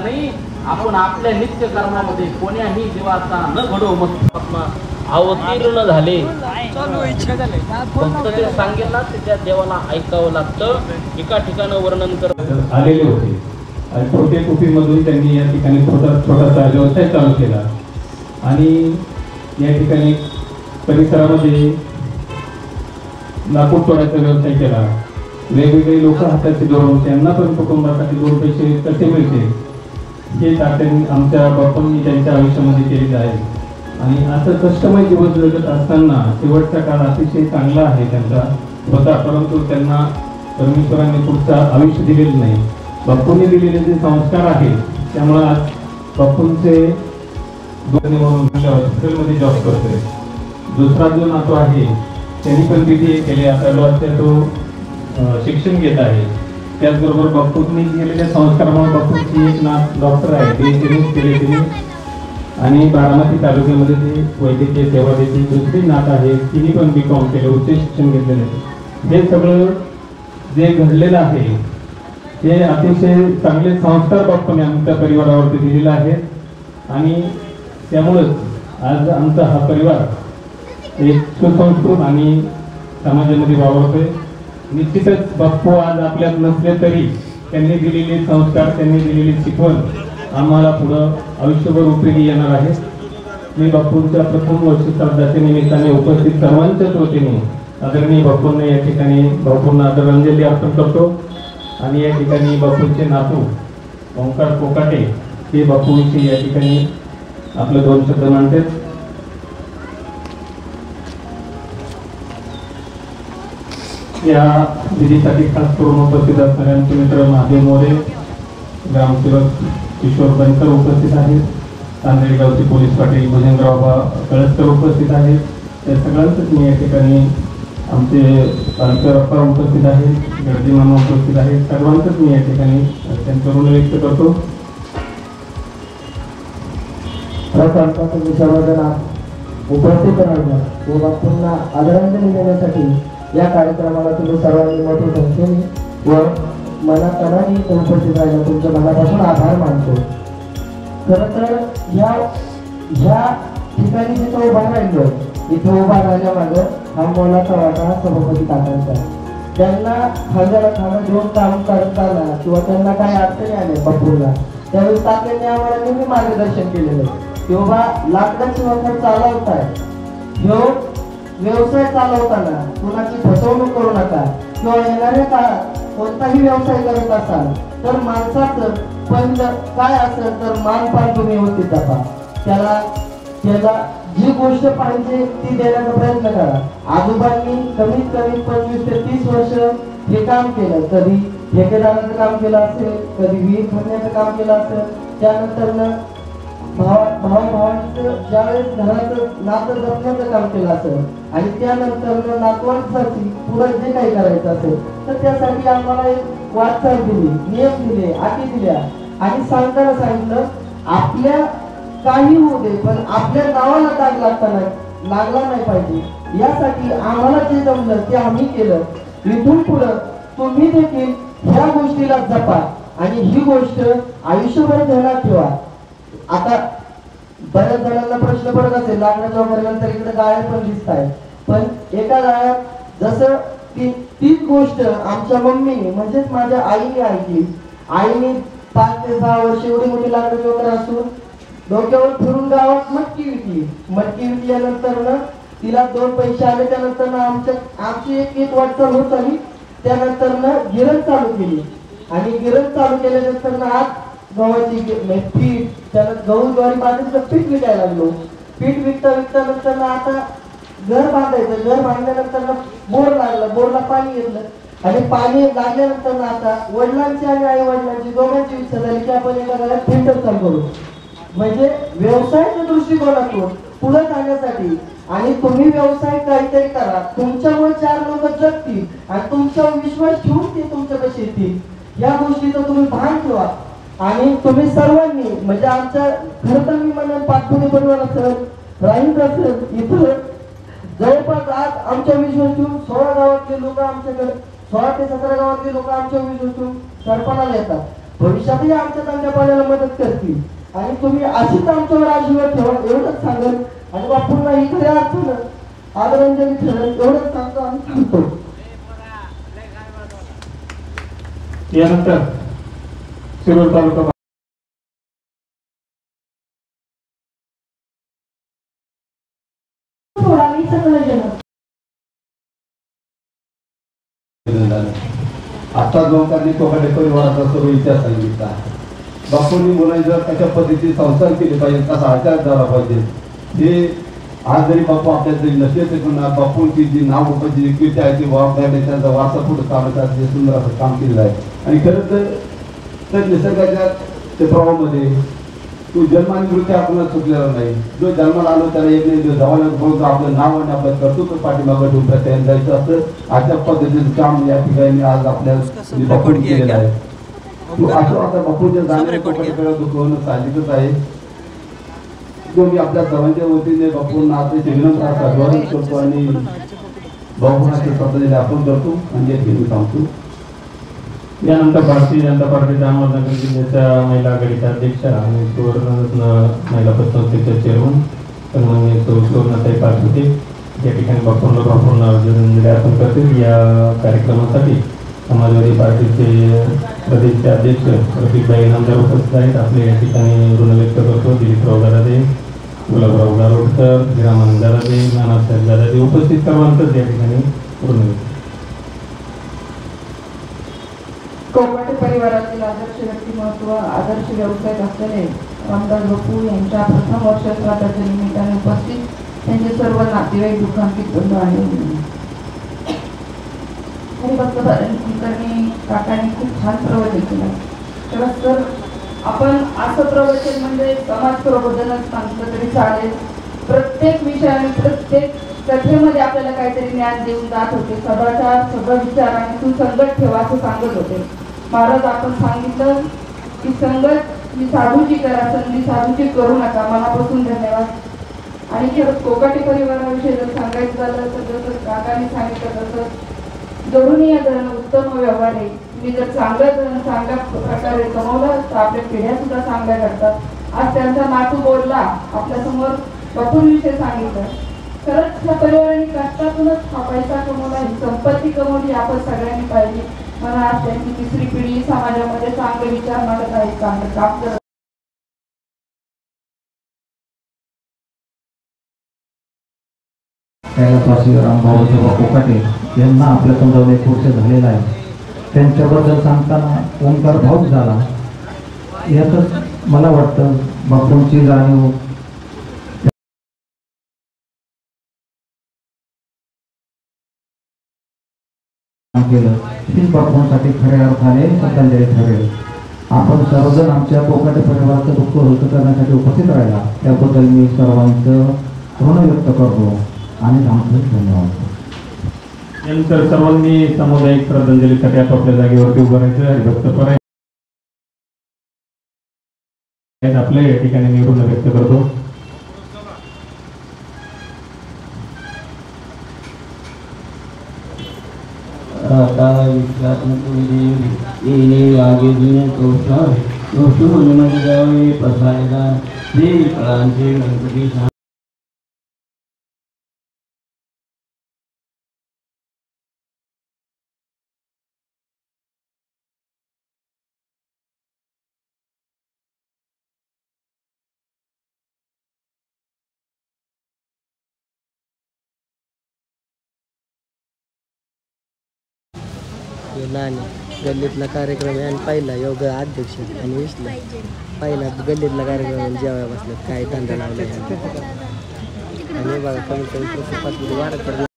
नाही आपण आपल्या नित्य कर्मामध्ये कोण्याही जीवाचा न घडो मग अवतीर्ण झाले. फक्त ते सांगेल ना त्या देवाला ऐकावं लागतं. एका ठिकाणी वर्णन करत आलेले होते आणि छोटे कुटीमधून त्यांनी या ठिकाणी छोटासा व्यवसाय चालू केला आणि या ठिकाणी परिसरामध्ये लाकूड तोडायचा व्यवसाय केला. वेगवेगळे लोक हाताचे धरून त्यांना पण कुटुंबासाठी 2 पैसे कसे मिळते हे तात्यांनी आमच्या बापांनी त्यांच्या आयुष्यामध्ये केलेलं आहे. आणि असं कष्टमय दिवस जगत असताना शेवटचा काळ अतिशय चांगला आहे त्यांचा होता, परंतु त्यांना परमेश्वरांनी पुढचं आयुष्य दिलेलं नाही. बापूंनी दिलेले जे संस्कार आहेत त्यामुळे आज बापूंचे दोन्ही म्हणून हॉस्पिटलमध्ये जॉब करतोय. दुसरा जो नातू आहे त्यांनी पण BBA केले, आता लॉच्या तो शिक्षण घेत आहे. त्याचबरोबर बापूंनी केलेल्या संस्कारामुळे बापूंची एक नात डॉक्टर आहे, ते केले तिने आणि बारामती तालुक्यामध्ये ते वैद्यकीय सेवा देते. दुसरी नात आहे तिने पण B.Com केले, उच्च शिक्षण घेतलेले. हे सगळं जे घडलेलं आहे ते अतिशय चांगले संस्कार बापूंनी आमच्या परिवारावरती दिलेले आहेत आणि त्यामुळेच आज आमचा हा परिवार एक सुसंस्कृत आणि समाजामध्ये वावरतोय. निश्चितच बाप्पू आज आपल्यात नसले तरी त्यांनी दिलेले संस्कार, त्यांनी दिलेली शिकवण आम्हाला पुढं आयुष्यभर उपयोगी येणार आहे. मी बापूंच्या प्रथम वर्षी श्राद्धाच्या निमित्ताने उपस्थित सर्वांच्याच वतीने आदरणीय बापूंना या ठिकाणी बापूंना आदरांजली अर्पण करतो आणि या ठिकाणी बापूंचे नातू ओंकार कोकाटे हे बापूंशी या ठिकाणी आपले 2 शब्द मांडतात. या विधीसाठी खास करून उपस्थित असणारे आमचे मित्र महादेव मोरे, ग्रामसेवक किशोर बनकर उपस्थित आहेत, तांदळी गावचे पोलीस पाटील भुजंगराव कळसकर उपस्थित आहेत. त्या सगळ्यांचंच मी या ठिकाणी आमचे पालकरप्पा उपस्थित आहेत, गर्दी मामा उपस्थित आहेत. सर्वांचंच मी या ठिकाणी त्यांचं ऋण व्यक्त करतो. उपस्थित राहिला व बापूंना आदरांजली देण्यासाठी या कार्यक्रमाला तुम्ही सर्वांनी मोठी संख्येने व मनातनाने उपस्थित राहिला तुमच्या मनापासून आभार मानतो. खरं तर ह्या ठिकाणी जिथं उभा राहिलो इथं उभा राहिल्यामागं हा मोलाचा वाटा सभापती काकांचा. त्यांना खांद्याला खांदा घेऊन काम करत आला किंवा त्यांना काही अडचणी आल्या बापूंना त्यावेळी काकांनी आम्हाला नेहमी मार्गदर्शन केलेलं की बाबा लाकडाची वखर चालवताय, ह्यो व्यवसाय चालवताना कुणाची फसवणूक करू नका किंवा येणाऱ्या काळात कोणताही व्यवसाय करत असाल तर माणसाचं पहिलं काय असेल तर मानपान तुम्ही व्यवस्थित दाखवा. त्याला जी गोष्ट पाहिजे ती देण्याचा प्रयत्न करा. आजोबांनी कमीत कमी 25 ते 30 वर्ष हे काम केलं. कधी ठेकेदाराचं काम केलं असेल, कधी विहीर खणण्याचं काम केलं असेल, त्यानंतर भावांचं ज्यावेळेस घराचं नातं जपण्याचं काम केलं असेल आणि त्यानंतर नातवांसाठी पुढे जे काही करायचं असेल तर त्यासाठी आम्हाला एक वाटचाल दिली, नियम दिले, अटी दिल्या आणि सांगताना सांगितलं आपल्या काही होऊ दे पण आपल्या नावाला दाग लागला नाही पाहिजे. यासाठी आम्हाला जे जमलं ते आम्ही केलं. इथून पुढं तुम्ही देखील ह्या गोष्टीला जपा आणि ही गोष्ट आयुष्यभर ध्यानात ठेवा. आता बऱ्याच जणांना प्रश्न पडत असेल लाकडाच्या वगैरेनंतर इकडे गाळ्या पण दिसत आहेत, पण एका गाळ्यात जसं तीच गोष्ट आमच्या मम्मीने म्हणजेच माझ्या आईने ऐकली. आईने 5 ते 6 वर्ष एवढी मोठी लाकडाची वगैरे असून डोक्यावर फिरून गावात मटकी विकली. मटकी विकल्यानंतर ना तिला 2 पैसे आले. त्यानंतर आमची एक वाटचाल होत आली. त्यानंतर ना गिरण चालू केली आणि गिरण चालू केल्यानंतर ना आज गव्हाची पीठ, त्यानंतर गहू ज्वारी बाजरीचं पीठ विकायला लागलो. पीठ विकता नंतर ना आता घर बांधायचं. घर बांधल्यानंतर बोर लागला, बोरला पाणी येतलं आणि पाणी लागल्यानंतर ना आता वडिलांची आणि आई वडिलांची दोघांची इच्छा झाली की आपण एका घरात फिल्टर चालू करू. म्हणजे व्यवसायाच्या दृष्टिकोनातून पुढे जाण्यासाठी आणि तुम्ही व्यवसाय काहीतरी करा, तुमच्यामुळे 4 लोक जगतील आणि तुमच्यावर विश्वास ठेवून ते तुमच्याकडे येतील. या गोष्टीचं तुम्ही भान ठेवा आणि तुम्ही सर्वांनी म्हणजे आमच्या खरं तर मी म्हणेन पाठपुणे परिवार असेल, राहील असेल, इथं जवळपास आज आमच्या विश्वास ठेवून 16 गावातले लोक आमच्याकडे 16 ते 17 गावातले लोक आमच्या विश्वास ठेवून सरपणाला येतात भविष्यातही आमच्या चांगल्या पाण्याला मदत करतील आणि तुम्ही अशीच आमच्यावर आशीर्वाद ठेवा एवढंच सांगेल आणि बापूंना ही खऱ्या अर्थानं आदरांजली ठेवेल एवढंच सांगतो आम्ही सांगतो. यानंतर शिरूर तालुका आता लोकांनी कोकणे परिवाराचा सर्व इतिहास सांगितला. बापूंनी मुलांनी कशा पद्धतीने संसार केले पाहिजे, कसा आचार झाला पाहिजे, हे आज जरी बापू आपल्या जरी नसले तरी पण बापूंची जी नाव जी कीर्ती आहे ती त्यांचा वारसा पुढे चालवतात हे सुंदर असं काम केलेलं आहे. आणि खरं तर निसर्गाच्या त्या प्रवाहामध्ये तो जन्म आणि मृत्यू आपल्याला सुटलेला नाही. जो जन्माला आलो त्याला एक नाही जो जवाला बोलतो आपलं नाव आणि आपलं कर्तृत्व पाठीमागं ठेवून प्रत्येक जायचं असतं. अशा पद्धतीचं काम या ठिकाणी आज आपल्या बापून केलेलं आहे. असं आता बापूच्या जाण्याकडे दुखवणं साहजिकच आहे. जो मी आपल्या सर्वांच्या वतीने बापूंना अतिशय विनम्र असा गौरव करतो आणि बापूंना पद्धतीने आपण करतो आणि एक मी सांगतो. यानंतर भारतीय जनता पार्टीच्या अहमदनगर जिल्ह्याच्या महिला आघाडीच्या अध्यक्षा आणि सुवर्णरत्न महिला पतसंस्थेच्या चेअरमन सन्माननीय सुवर्णताई पाचपुते या ठिकाणी बापूंना आदरांजली अर्पण करतील. या कार्यक्रमासाठी समाजवादी पार्टीचे प्रदेशचे अध्यक्ष रफिकभाई नामदार उपस्थित आहेत. आपले या ठिकाणी ऋण व्यक्त करतो. दिलीपराव दादादे, गुलाबराव गारोडकर, गिरामानंद दादादे, नानासाहेब दादादे उपस्थित सर्वांचंच या ठिकाणी ऋण व्यक्त. कोकटे परिवारातील आदर्श व्यक्तिमत्व आदर्श व्यावसायिक असलेले रामदास बापू यांच्या प्रथम वर्ष श्राद्धाच्या निमित्ताने उपस्थित त्यांचे सर्व नातेवाईक दुःखांकित बंधू आणि हरिभक्त कुलकर्णी काकांनी खूप छान प्रवचन केलं. खरंच तर आपण असं प्रवचन म्हणजे समाज प्रबोधनच सांगितलं तरी चालेल. प्रत्येक विषयाने प्रत्येक कथेमध्ये आपल्याला काहीतरी ज्ञान देऊन जात होते. सदाचार सदविचार आणि सुसंगत ठेवा असं सांगत होते महाराज. आपण सांगितलं की संगत ही साधूची करा, संधी साधूची करू नका. मनापासून धन्यवाद. आणि खरंच कोकाटे परिवाराविषयी जर सांगायचं झालं तर जसं काकांनी सांगितलं तसं जोडून धरण उत्तम व्यवहार आहे. तुम्ही जर चांगलं धरण चांगल्या प्रकारे कमवलं तर आपल्या पिढ्या सुद्धा चांगल्या करतात. आज त्यांचा नातू बोलला आपल्यासमोर बापूंविषयी सांगितलं. खरंच त्या परिवाराने कष्टातूनच हा पैसा कमवला, ही संपत्ती कमवली आपण सगळ्यांनी पाहिजे. मला आज त्यांची तिसरी पिढी समाजामध्ये चांगले विचार मांडत आहे, चांगलं काम करत. कैलासवासी रामभाऊ कोकाटे यांना आपल्या समजावून 1 वर्ष झालेला आहे. त्यांच्याबद्दल सांगताना ओंकार भाऊक झाला. यातच मला वाटतं बापूंची जाणीव केलं ही बापूंसाठी खऱ्या अर्थाने श्रद्धांजली ठरेल. आपण सर्वजण आमच्या कोकाटे परिवाराचं दुःख हलकं करण्यासाठी उपस्थित राहिला त्याबद्दल मी सर्वांचं ऋण व्यक्त करतो आणि आमचं धन्यवाद. यानंतर सर्वांनी सामुदायिक श्रद्धांजलीसाठी आपापल्या जागेवरती उभं राहायचं. हरिभक्त पराय आपल्या या ठिकाणी मी ऋण व्यक्त करतो. आता येणे आगे जुने मध्ये जावे पसायला ते फळांचे गणपती गल्लीतला कार्यक्रम आहे आणि पहिला योगा अध्यक्ष आणि विसला पहिला गल्लीतला कार्यक्रम जेव्हा बसलं काय धंदा लावला आणि बघा कमी कमी वाढत